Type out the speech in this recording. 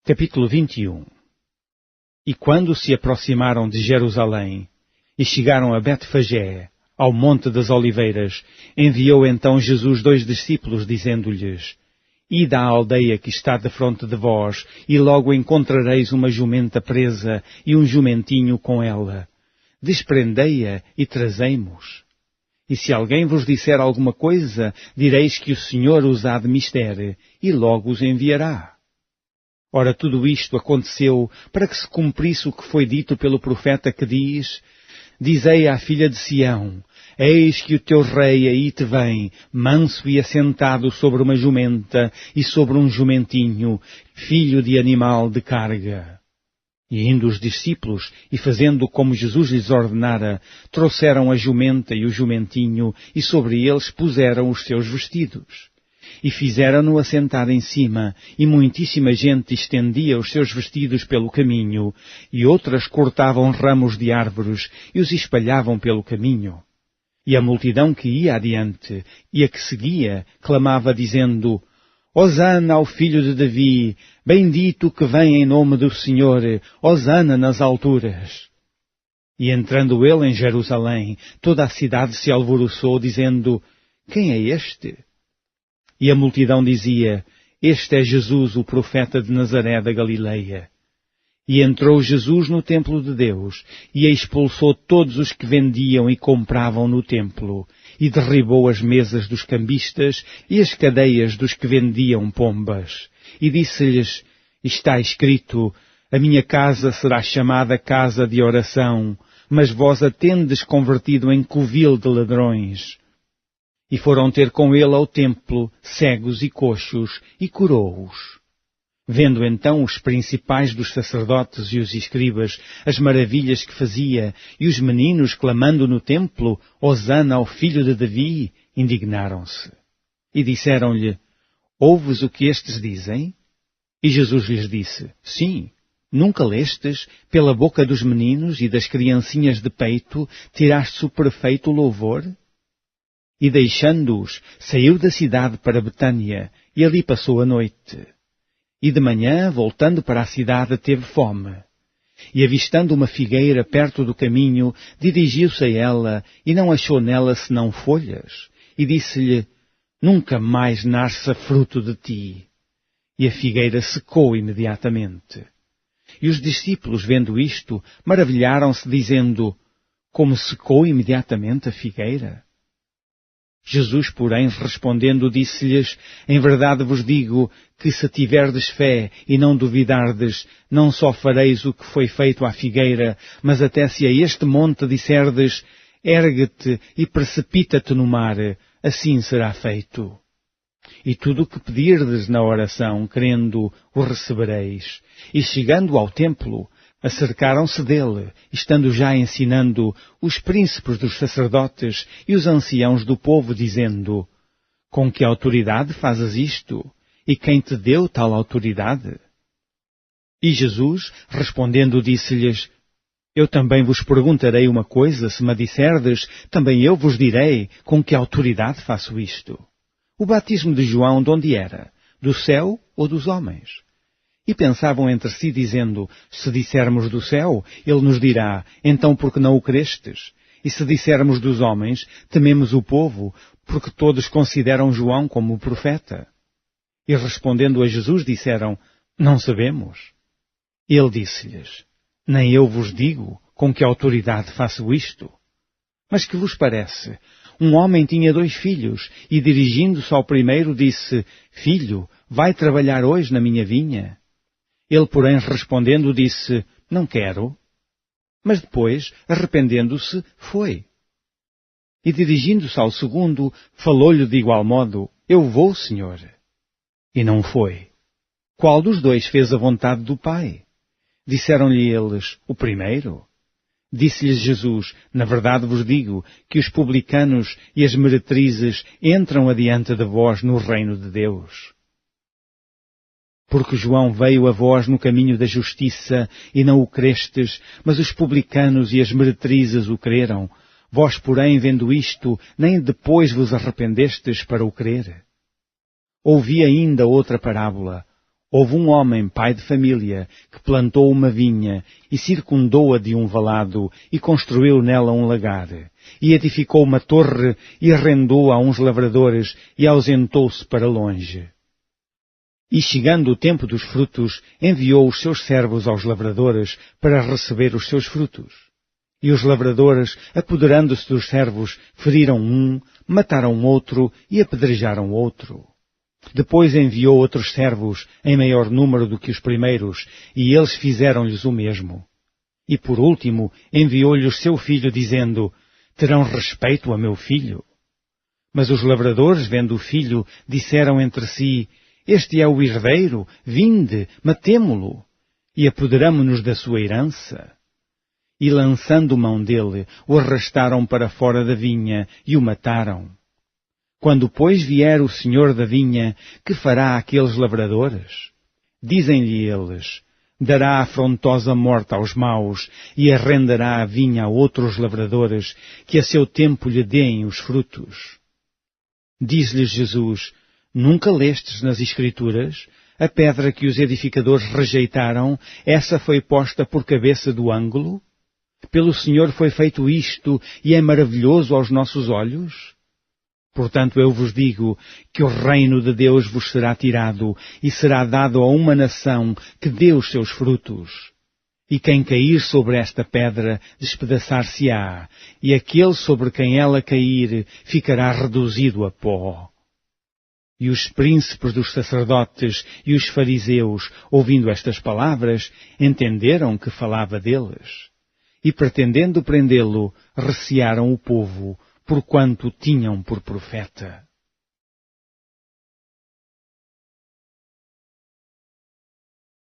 Capítulo 21. E quando se aproximaram de Jerusalém e chegaram a Betfagé, ao Monte das Oliveiras, enviou então Jesus 2 discípulos, dizendo-lhes: Ide à aldeia que está defronte de vós, e logo encontrareis uma jumenta presa e um jumentinho com ela. Desprendei-a e trazei-mos. E se alguém vos disser alguma coisa, direis que o Senhor os há de mister, e logo os enviará. Ora, tudo isto aconteceu para que se cumprisse o que foi dito pelo profeta que diz: Dizei à filha de Sião: Eis que o teu rei aí te vem, manso e assentado sobre uma jumenta e sobre um jumentinho, filho de animal de carga. E indo os discípulos, e fazendo como Jesus lhes ordenara, trouxeram a jumenta e o jumentinho, e sobre eles puseram os seus vestidos. E fizeram-no assentar em cima, e muitíssima gente estendia os seus vestidos pelo caminho, e outras cortavam ramos de árvores, e os espalhavam pelo caminho. E a multidão que ia adiante, e a que seguia, clamava dizendo: Hosana ao filho de Davi, bendito que vem em nome do Senhor, Hosana nas alturas. E entrando ele em Jerusalém, toda a cidade se alvoroçou, dizendo: Quem é este? E a multidão dizia: Este é Jesus, o profeta de Nazaré da Galileia. E entrou Jesus no templo de Deus, e expulsou todos os que vendiam e compravam no templo, e derribou as mesas dos cambistas e as cadeias dos que vendiam pombas. E disse-lhes: Está escrito: A minha casa será chamada casa de oração, mas vós a tendes convertido em covil de ladrões. E foram ter com ele ao templo cegos e coxos, e curou-os. Vendo então os principais dos sacerdotes e os escribas as maravilhas que fazia, e os meninos clamando no templo: Hosana ao filho de Davi, indignaram-se. E disseram-lhe: Ouves o que estes dizem? E Jesus lhes disse: Sim. Nunca lestes, pela boca dos meninos e das criancinhas de peito, tiraste o perfeito louvor? E deixando-os, saiu da cidade para Betânia, e ali passou a noite. E de manhã, voltando para a cidade, teve fome. E avistando uma figueira perto do caminho, dirigiu-se a ela, e não achou nela senão folhas. E disse-lhe: Nunca mais nasça fruto de ti. E a figueira secou imediatamente. E os discípulos, vendo isto, maravilharam-se, dizendo: Como secou imediatamente a figueira? Jesus, porém, respondendo, disse-lhes: Em verdade vos digo que se tiverdes fé e não duvidardes, não só fareis o que foi feito à figueira, mas até se a este monte disserdes: Ergue-te e precipita-te no mar, assim será feito. E tudo o que pedirdes na oração, crendo, o recebereis. E chegando ao templo, acercaram-se dele, estando já ensinando, os príncipes dos sacerdotes e os anciãos do povo, dizendo: Com que autoridade fazes isto? E quem te deu tal autoridade? E Jesus, respondendo, disse-lhes: Eu também vos perguntarei uma coisa, se me disserdes, também eu vos direi com que autoridade faço isto. O batismo de João de onde era? Do céu ou dos homens? E pensavam entre si, dizendo: Se dissermos do céu, ele nos dirá: Então por que não o crestes? E se dissermos dos homens, tememos o povo, porque todos consideram João como o profeta. E respondendo a Jesus, disseram: Não sabemos. Ele disse-lhes: Nem eu vos digo com que autoridade faço isto. Mas que vos parece? Um homem tinha 2 filhos, e dirigindo-se ao primeiro, disse: Filho, vai trabalhar hoje na minha vinha. Ele, porém, respondendo, disse: Não quero. Mas depois, arrependendo-se, foi. E dirigindo-se ao segundo, falou-lhe de igual modo: Eu vou, Senhor. E não foi. Qual dos 2 fez a vontade do Pai? Disseram-lhe eles: O primeiro. Disse-lhes Jesus: Na verdade vos digo que os publicanos e as meretrizes entram adiante de vós no reino de Deus. Porque João veio a vós no caminho da justiça e não o crestes, mas os publicanos e as meretrizes o creram. Vós, porém, vendo isto, nem depois vos arrependestes para o crer. Ouvi ainda outra parábola. Houve um homem, pai de família, que plantou uma vinha e circundou-a de um valado e construiu nela um lagar. E edificou uma torre e arrendou a uns lavradores e ausentou-se para longe. E chegando o tempo dos frutos, enviou os seus servos aos lavradores para receber os seus frutos. E os lavradores, apoderando-se dos servos, feriram um, mataram outro e apedrejaram outro. Depois enviou outros servos, em maior número do que os primeiros, e eles fizeram-lhes o mesmo. E por último enviou-lhes seu filho, dizendo, terão respeito a meu filho? Mas os lavradores, vendo o filho, disseram entre si, este é o herdeiro, vinde, matemo-lo, e apoderamo-nos da sua herança. E lançando mão dele, o arrastaram para fora da vinha e o mataram. Quando, pois, vier o senhor da vinha, que fará aqueles lavradores? Dizem-lhe eles, dará afrontosa morte aos maus e arrendará a vinha a outros lavradores, que a seu tempo lhe deem os frutos. Diz-lhes Jesus, nunca lestes nas Escrituras? A pedra que os edificadores rejeitaram, essa foi posta por cabeça do ângulo? Pelo Senhor foi feito isto e é maravilhoso aos nossos olhos? Portanto, eu vos digo que o reino de Deus vos será tirado e será dado a uma nação que dê os seus frutos. E quem cair sobre esta pedra despedaçar-se-á, e aquele sobre quem ela cair ficará reduzido a pó. E os príncipes dos sacerdotes e os fariseus, ouvindo estas palavras, entenderam que falava deles. E pretendendo prendê-lo, recearam o povo, porquanto tinham por profeta.